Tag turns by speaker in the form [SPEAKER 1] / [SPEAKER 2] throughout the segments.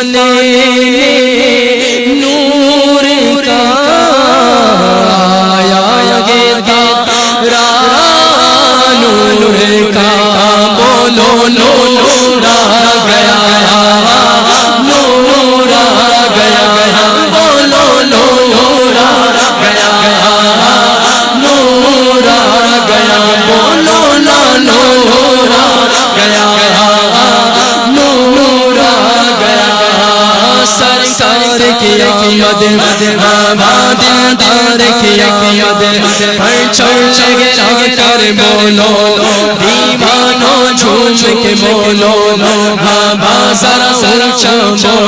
[SPEAKER 1] زمانے نور کا آیا گے تارا نور کا بولو نور آ گیا نور آ گیا بولو نور آ گیا نور آ گیا بولو نور آ گیا نور آ گیا سرکار کی آمد آباد دار کی آمد پرچم لگا کر بولو دیوانوں جھوم کے بولو بابا ذرا اونچا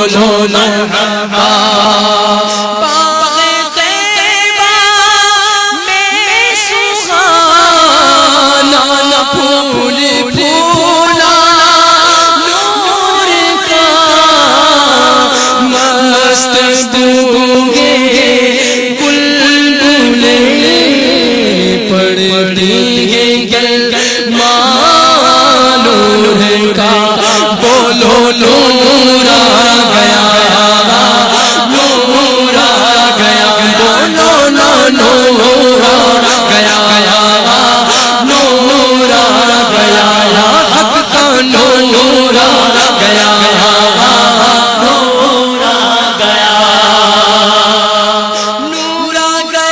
[SPEAKER 1] بولو نور آ گیا نور آ گیا بولو نور آ گیا نور آ گیا حق کا نور آ گیا نور آ گیا نور آ گیا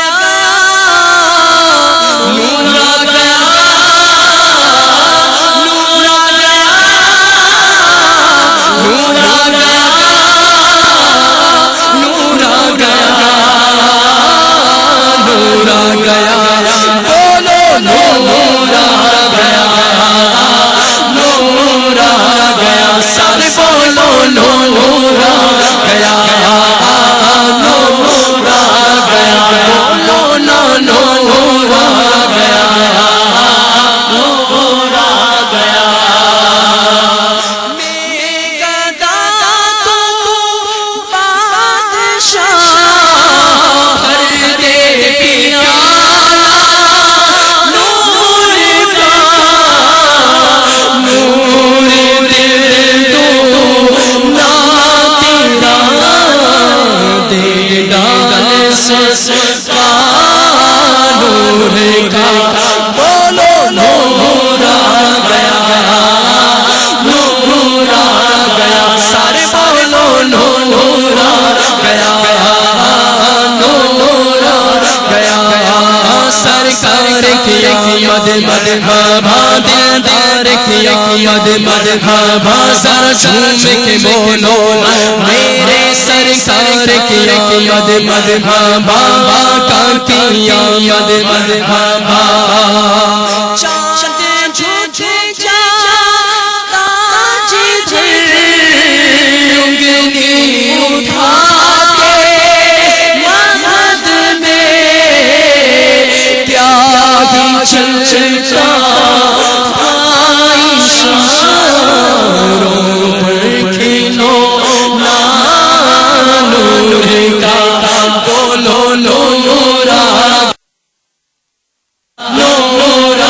[SPEAKER 1] نور آ گیا مرحبا دلدار کی آمد مرحبا ذرا جھوم کے بولو میرے سرکار کی آمد مرحبا آقا کی آمد مرحبا چاند جھوٹے جاتا جدھر انگلی اٹھا کے مہد میں پیاری چلتا نور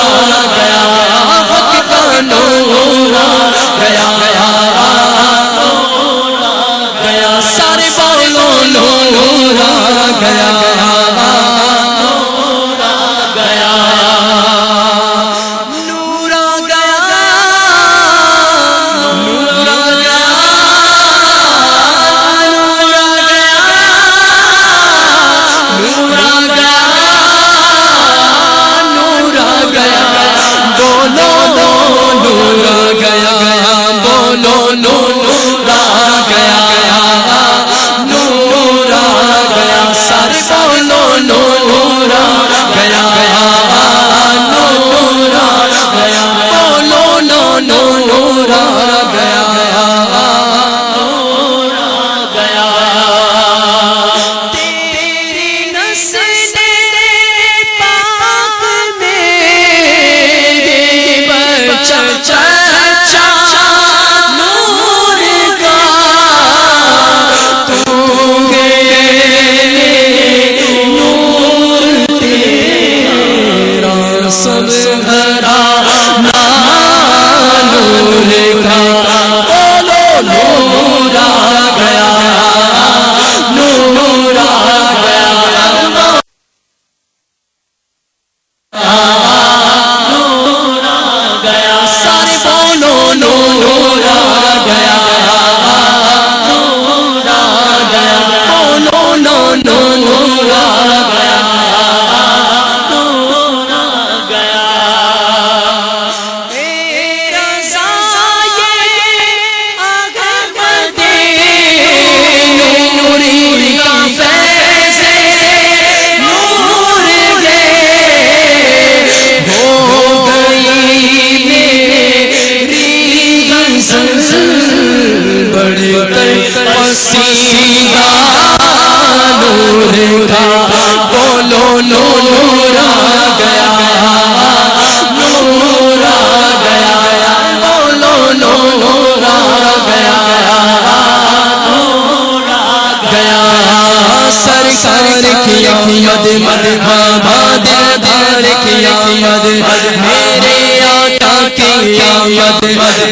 [SPEAKER 1] آمد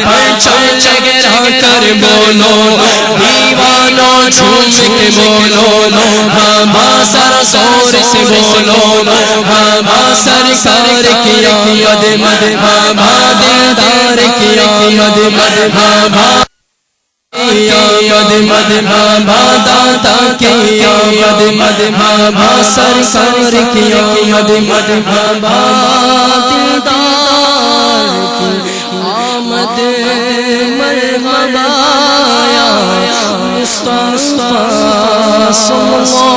[SPEAKER 1] پرچم لہرا کر بولو دیوانوں جھوم کے بولو بابا سرکار سے بولو بابا سرکار کی آمد بابا دلدار کی آمد بابا آمد بابا دادا کی آمد بابا سرکار کی آمد بابا دلدار کی آمد مرحبا یا مصطفیٰ صلی اللہ